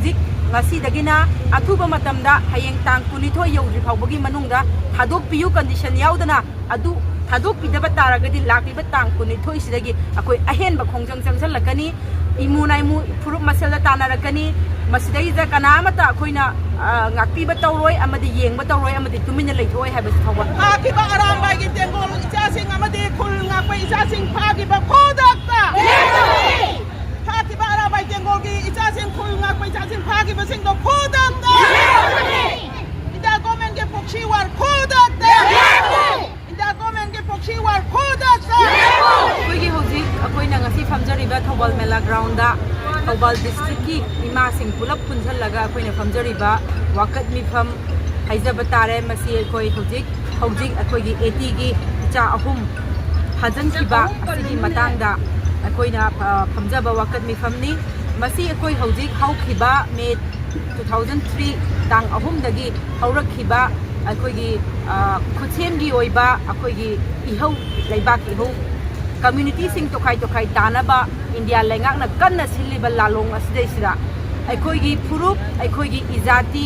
hauzik ngasi dagina athuba matamda hayeng tang kunithoi yodri faubagi manungda thadok piu condition yaudana adu thadok pidaba taragadi lakliba tang kunithoi sidagi akoi ahenba khongjang changchal lakani imunai mu furup masala tanarakani masidai da kanamata akoina ngakpiba tawroi amadi yengba tawroi amadi tumina leithoi habas thawba Fakhiba Arambai gi Tenggol Echasing amadi khul ngakpai Echasing Fakhiba Phodakta Fakhiba Arambai Tenggol gi Echasing khul ngakpai Echasing Fakhiba Singdo Phodakta Ida government ge pokshi war Phodakta Ida government ge pokshi war Phodakta koigi hoji akoina ngasi famjariba Thoubal mela ground da Thoubal district ki ima sing pulap punjal laga akoina famjariba wakat mifam haizaba tare masi koi hojik akoigi 80 gi cha ahum hajan kiba asigi matangda akoina famjaba wakat mifam ni masi akoi hojik haukiba me 2003 tang ahum dagi haurakhiba akoigi khuthem gi oiba akoigi ihau laibak ihau community sing tokai tanaba India lengak na kanna siliba lalong asdeisira aikoigi furup aikoigi izati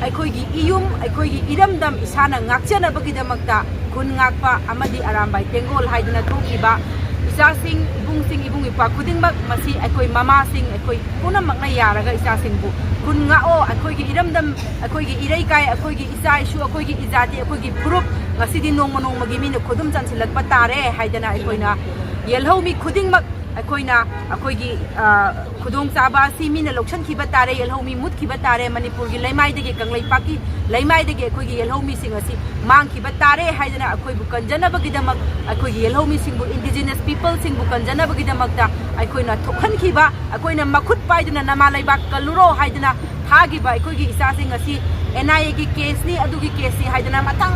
aikoigi iyum aikoigi iramdam isana ngakchana bagidamakta kun ngakpa amadi Arambai Tenggol haiduna thokiba Echasing ibung ipa kudingmak masi aikoi mama sing aikoi punamak na yaraga Echasing bu kun ngao aikoigi iramdam aikoigi iraikai aikoigi isa isu aikoigi izati aikoigi furup ngasidi nongmagi mina khudum chansilakpa tare haidana aikoina yelhomi khudingmak akoina akoigi khudong chaba si mina lokshan khiba tare yelhomi mut khiba tare manipur gi laimai dege kanglai paki laimai dege akoigi yelhomi sing asi mang khiba tare haidana akoi bu kanjana bagidamak akoigi yelhomi sing bu indigenous people sing bu kanjana bagidamak ta akoina thokhan khiba akoina makhut paidana namalai bak kaluro haidana thagi ba akoigi Echasing asi NIA gi case ni adugi case ni haidana matang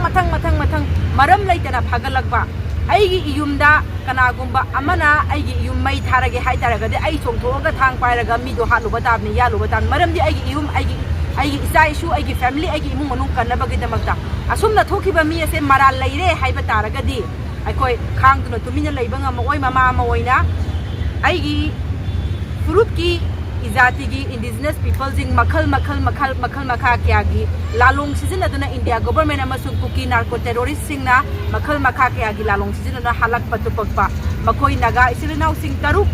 maram laitana phagalakba aigi iyumda Karigumba amana aigi iyum mai tharage haitaragade ai chongthoga thang pairaga mi do haluba tabni yaluba tan maramdi aigi iyum aigi isa isu aigi family aigi imung manung kanabagi damakta asumna thokiba mi ase maral leire haiba taragadi aikoi khangduna tumina leibanga moi mama moina aigi furup ki izati gi indigenous people jing makhal makha kya gi lalong season aduna India government amasung kuki narco terrorist singna makhal makha kya gi lalong season na halak patupakpa makoi naga isilinau sing taruk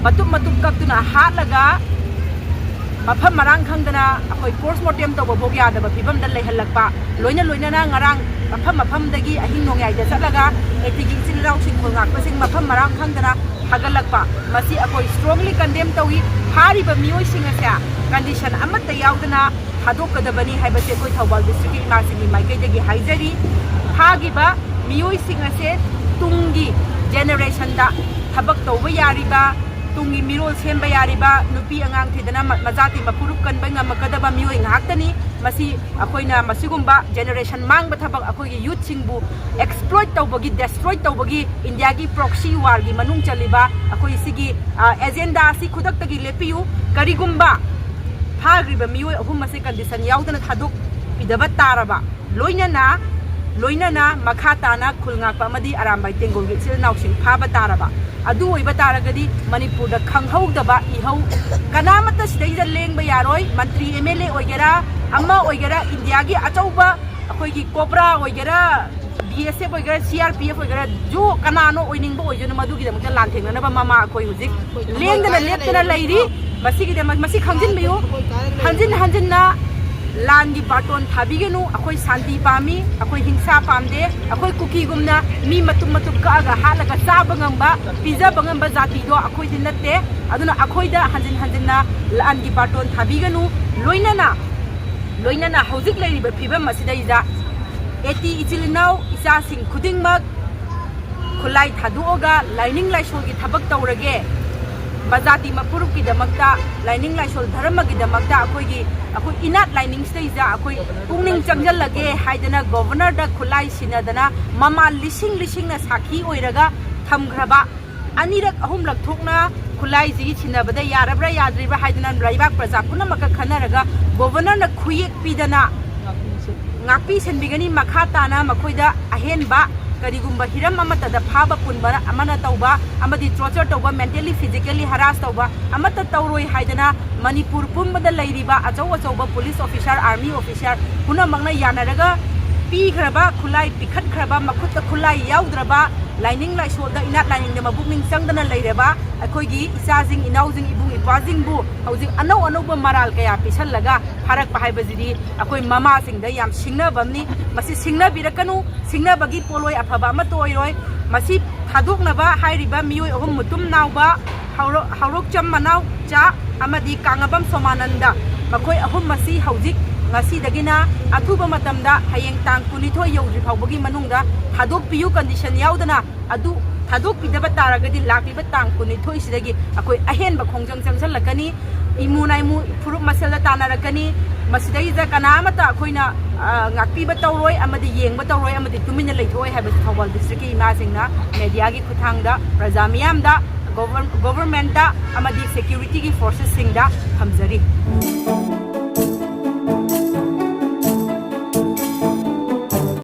matum kaptuna halaga mafam marang khangdana akoi post mortem to bobog yada ba pibam dal lehalakpa loina na ngarang mafam dagi ahin nongyai da salaga etigi isilinau sing khulngak pasing mafam marang khangdana hagalakpa masi akoi strongly condemn tawi hariba mioi singasya condition amata yaudana Thadokadabani haibase koi Thoubal district masigi maikai dagi haijari hagiba mioi singase tungi generation da thabak tawba yariba tungi mirol semba yariba nupi angang thidana majati mapurup kanba ngamakadaba mioi ngaktani masi akoina masigumba generation mangba thabak akoigi youth singbu exploit tawbagi destroy tawbagi India gi proxy war gi manung chaliba akoi sigi agenda si khudak tagi lepiu Karigumba phagriba mioi ahum mase condition yaudana thadok pidaba taraba loinana makhatana khulngakpa amadi Arambai Tenggol gi silnau sing phaba taraba adu oiba taragadi Manipur da khanghaudaba ihau kanamata sidai da lengba yaroi mantri MLA oigera amma oigera India gi achauba akoi gi cobra oigera BSF oigera CRPF oigera jo kanano oiningbo oijona madu gi damta lan thengna ba mama akoi hujik lengdana leptana lairi masigi da masi khangjin biyo hanjin na langi baton thabigenu akoi santi pami akoi hingsa pamde akoi kuki gumna mi matum ka aga halaga chaba ngamba pizza bangamba jati do akoi dinatte aduna akoi da hanjin na langi baton thabigenu loinana hojik leiriba phibam masidaiza eti ichilinau Echasing khudingmak khulai thaduoga lining laisol gi thabak tawrage bajati mapurup ki damakta lining laisol dharma gi damakta akoi inat lining stage akoi pungning changjal lage haidana governor da khulai sinadana mama lising na sakhi oiraga thamgraba anirak ahumlak thokna khulai ji sinabada yarabra yadriba haidana raibak praja punamaka khanaraga governor na khuyek pidana ngapi senbigani makha tana makoida ahenba Karigumba hiram amata da phaba punba amana tauba amadi torture tauba mentally physically harass tauba amata tauroi haidana Manipur pumbada lairiba achau police officer army officer puna mangna yanaraga pi khraba khulai pikhat khraba makhutta khulai yaudraba lining lai shoda inat lining de mabukning sangdana laireba akhoigi isajing inaujing ibung ipajing bu haujing anau ba maral kaya pisallaga harak pahai bajidi akoi mama singda yam singna bamni masi singna birakanu singna bagi poloi afaba ma toiroi masi thadokna ba hairiba miyoi ohum mutum nauba haurok cham manau cha amadi kangabam somananda makoi ahum masi haujik ngasi dagina athuba matamda hayeng tang kunithoi yauji Faobagi Manungda thadok piyu condition yaudana adu thadok pidaba taragadi lakliba tang kunithoi sidagi akoi ahenba khongjang chamsal lakani imunaimu furup masala tanarakani masidai ja kanamata akoina ngakpiba tawroi amadi yengba tawroi amadi tumina leithoi haba Thoubal district ki imasingna media gi khuthangda praja miyamda government da amadi security ki forces singda thamjari